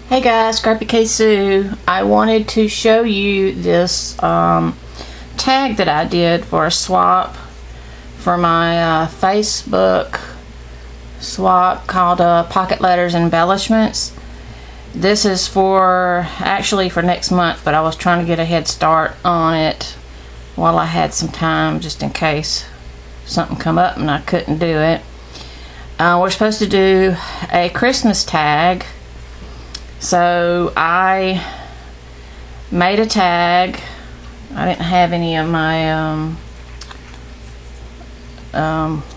Hey guys, Scrappy K Sue. I wanted to show you this tag that I did for a swap for my Facebook swap called Pocket Letters Embellishments. This is actually for next month, but I was trying to get a head start on it while I had some time, just in case something come up and I couldn't do it. We're supposed to do a Christmas tag. So I made a tag. I didn't have any of my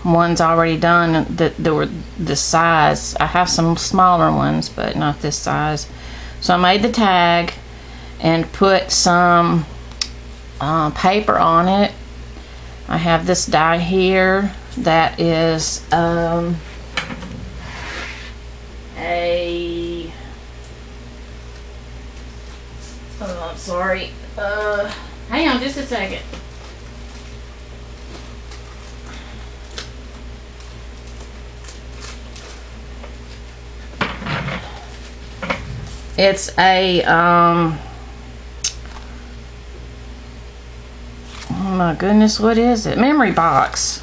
ones already done that were this size. I have some smaller ones, but not this size. So I made the tag and put some paper on it. I have this die here that is I'm sorry. Hang on just a second. It's a oh my goodness, what is it? Memory box.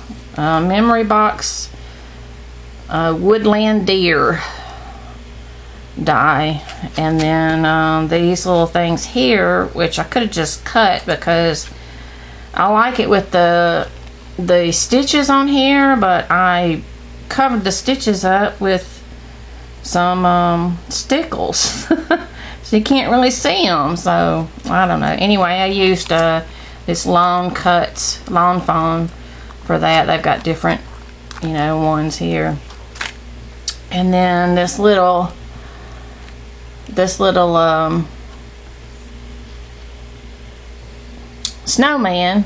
Woodland deer die, and then these little things here, which I could have just cut because I like it with the stitches on here, but I covered the stitches up with some stickles so you can't really see them, so I don't know. Anyway, I used this lawn foam for that. They've got different ones here, and then this little snowman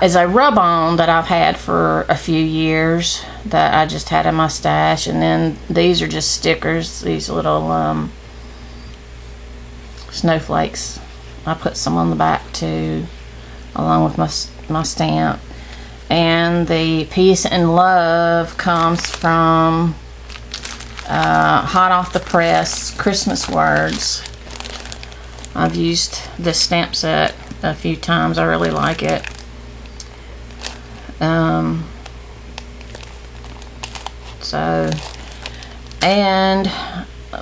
is a rub-on that I've had for a few years that I just had in my stash, and then these are just stickers, these little snowflakes. I put some on the back too, along with my stamp. And the peace and love comes from hot off the press Christmas words. I've used this stamp set a few times. I really like it. And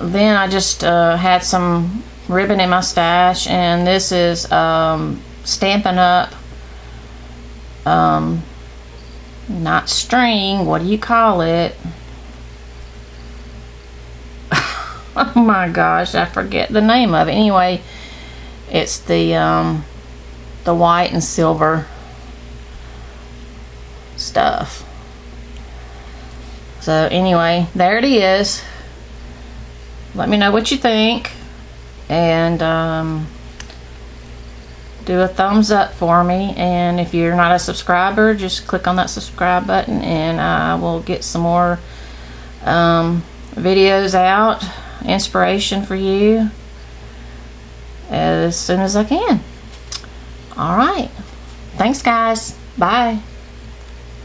then I just had some ribbon in my stash, and this is Stampin' Up! Not string, what do you call it? Oh my gosh, I forget the name of it. Anyway, it's the white and silver stuff. So anyway, there it is. Let me know what you think, and do a thumbs up for me. And if you're not a subscriber, just click on that subscribe button, and I will get some more videos out, inspiration for you, as soon as I can. Alright, thanks guys, bye.